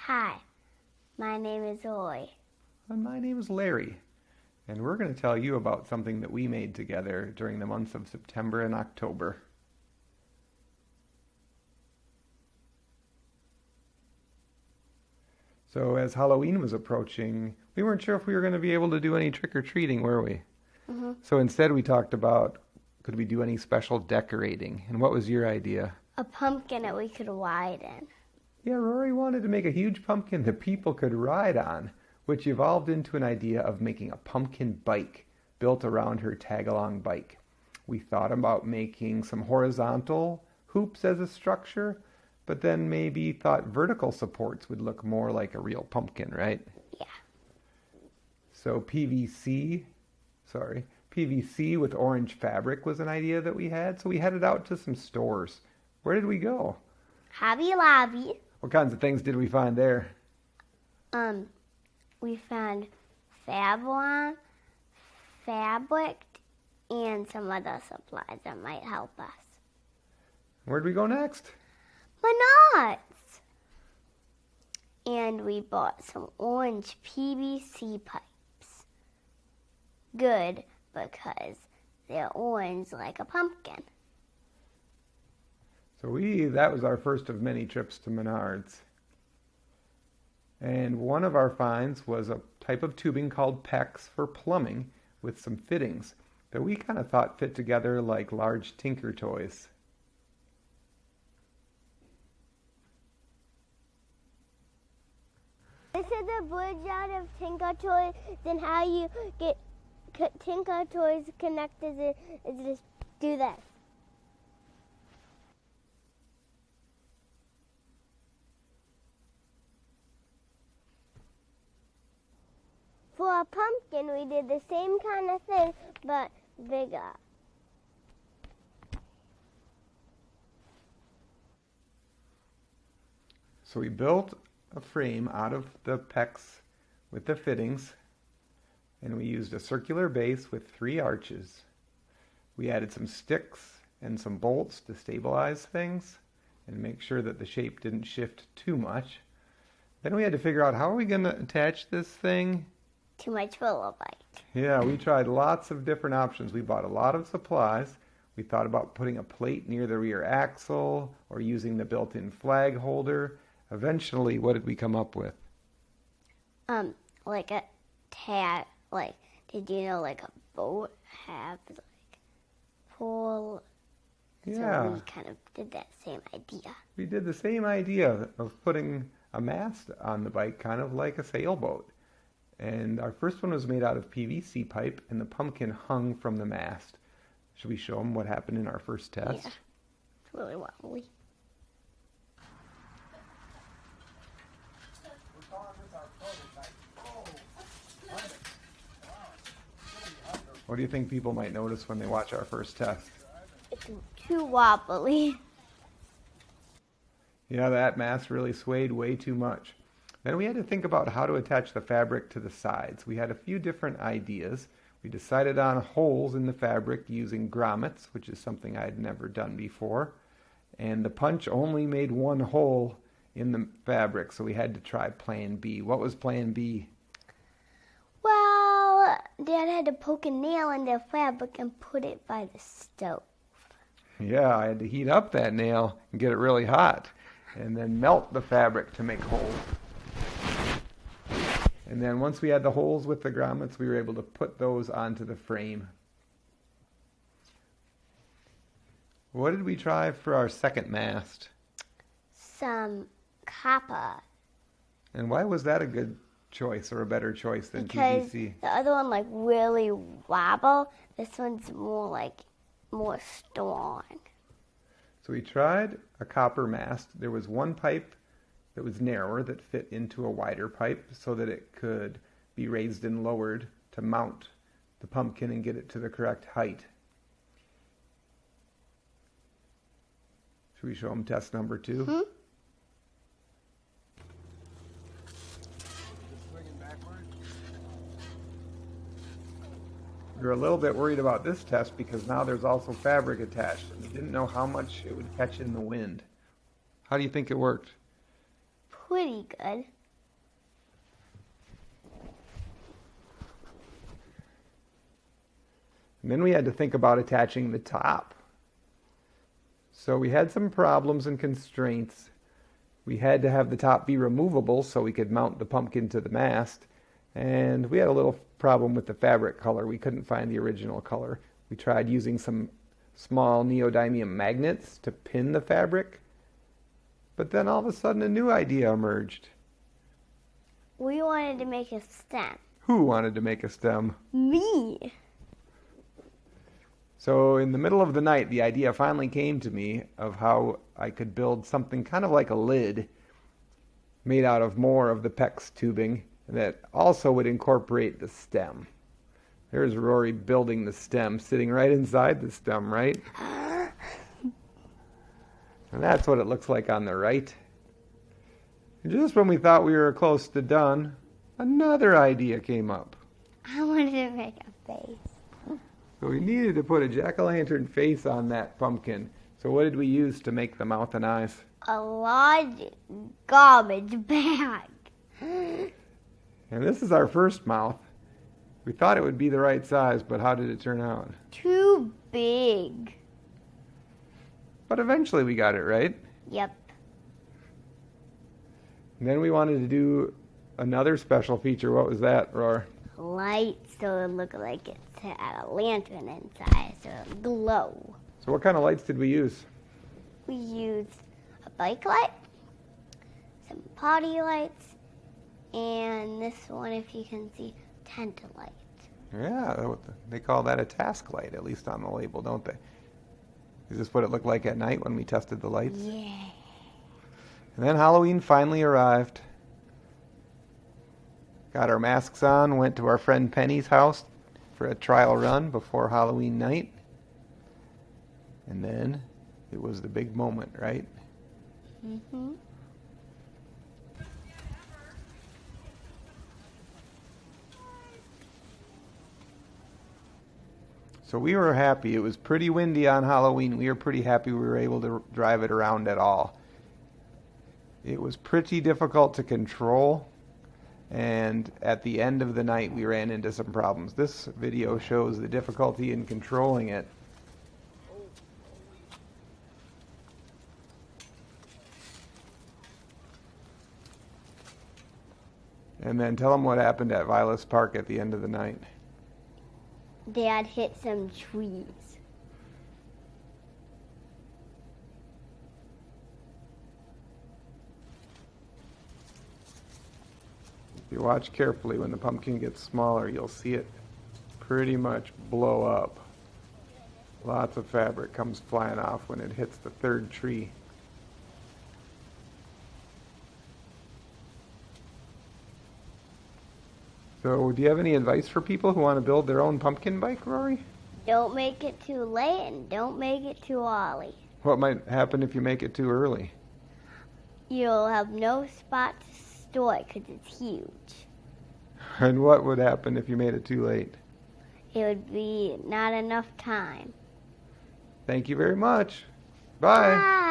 Hi, my name is Roy. And my name is Larry, and we're going to tell you about something that we made together during the months of September and October. So as Halloween was approaching, we weren't sure if we were going to be able to do any trick-or-treating, were we? So instead we talked about, could we do any special decorating? And what was your idea? A pumpkin that we could ride in. Yeah, Rory wanted to make a huge pumpkin that people could ride on, which evolved into an idea of making a pumpkin bike built around her tag-along bike. We thought about making some horizontal hoops as a structure, but then maybe thought vertical supports would look more like a real pumpkin, right? Yeah. So PVC with orange fabric was an idea that we had, so we headed out to some stores. Where did we go? Hobby Lobby. What kinds of things did we find there? We found Fablon, fabric, and some other supplies that might help us. Where'd we go next? Bananas! And we bought some orange PVC pipes. Good, because they're orange like a pumpkin. So that was our first of many trips to Menards. And one of our finds was a type of tubing called PEX for plumbing with some fittings that we kind of thought fit together like large Tinker toys. This is a bridge out of Tinker Toys, and how you get Tinker Toys connected is just do this. For a pumpkin, we did the same kind of thing, but bigger. So we built a frame out of the PEX with the fittings, and we used a circular base with 3 arches. We added some sticks and some bolts to stabilize things and make sure that the shape didn't shift too much. Then we had to figure out, how are we going to attach this thing? To my trilobite. Yeah, we tried lots of different options. We bought a lot of supplies. We thought about putting a plate near the rear axle or using the built-in flag holder. Eventually, what did we come up with? Like a tag, like, did you know like a boat have like pull? Yeah. So we kind of did that same idea. We did the same idea of putting a mast on the bike, kind of like a sailboat. And our first one was made out of PVC pipe, and the pumpkin hung from the mast. Should we show them what happened in our first test? Yeah, it's really wobbly. What do you think people might notice when they watch our first test? It's too wobbly. Yeah, that mast really swayed way too much. Then we had to think about how to attach the fabric to the sides. We had a few different ideas. We decided on holes in the fabric using grommets, which is something I had never done before. And the punch only made one hole in the fabric, so we had to try plan B. What was plan B? Well, Dad had to poke a nail in the fabric and put it by the stove. Yeah, I had to heat up that nail and get it really hot, and then melt the fabric to make holes. And then once we had the holes with the grommets, we were able to put those onto the frame. What did we try for our second mast? Some copper. And why was that a good choice or a better choice than Because PVC? the other one like really wobble. This one's more strong. So we tried a copper mast. There was one pipe that was narrower that fit into a wider pipe so that it could be raised and lowered to mount the pumpkin and get it to the correct height. Should we show them test number 2? Hmm? We were a little bit worried about this test because now there's also fabric attached, and we didn't know how much it would catch in the wind. How do you think it worked? pretty good. And then we had to think about attaching the top. So we had some problems and constraints. We had to have the top be removable so we could mount the pumpkin to the mast. And we had a little problem with the fabric color. We couldn't find the original color. We tried using some small neodymium magnets to pin the fabric. But then all of a sudden a new idea emerged. We wanted to make a stem. Who wanted to make a stem? Me. So in the middle of the night, the idea finally came to me of how I could build something kind of like a lid made out of more of the PEX tubing that also would incorporate the stem. There's Rory building the stem, sitting right inside the stem, right? And that's what it looks like on the right. And just when we thought we were close to done, another idea came up. I wanted to make a face. So we needed to put a jack-o'-lantern face on that pumpkin. So what did we use to make the mouth and eyes? A large garbage bag. And this is our first mouth. We thought it would be the right size, but how did it turn out? Too big. But eventually we got it right. Yep. And then we wanted to do another special feature. What was that, Roar? Lights, so it looked like it had a lantern inside, so it would glow. So what kind of lights did we use? We used a bike light, some potty lights, and this one, if you can see, tent light. Yeah, they call that a task light, at least on the label, don't they? Is this what it looked like at night when we tested the lights? Yeah. And then Halloween finally arrived. Got our masks on, went to our friend Penny's house for a trial run before Halloween night. And then it was the big moment, right? Mm-hmm. So we were happy. It was pretty windy on Halloween. We were pretty happy we were able to drive it around at all. It was pretty difficult to control. And at the end of the night, we ran into some problems. This video shows the difficulty in controlling it. And then tell them what happened at Vilas Park at the end of the night. Dad hit some trees. If you watch carefully, when the pumpkin gets smaller, you'll see it pretty much blow up. Lots of fabric comes flying off when it hits the third tree. So, do you have any advice for people who want to build their own pumpkin bike, Rory? Don't make it too late and don't make it too early. What might happen if you make it too early? You'll have no spot to store it because it's huge. And what would happen if you made it too late? It would be not enough time. Thank you very much. Bye. Bye.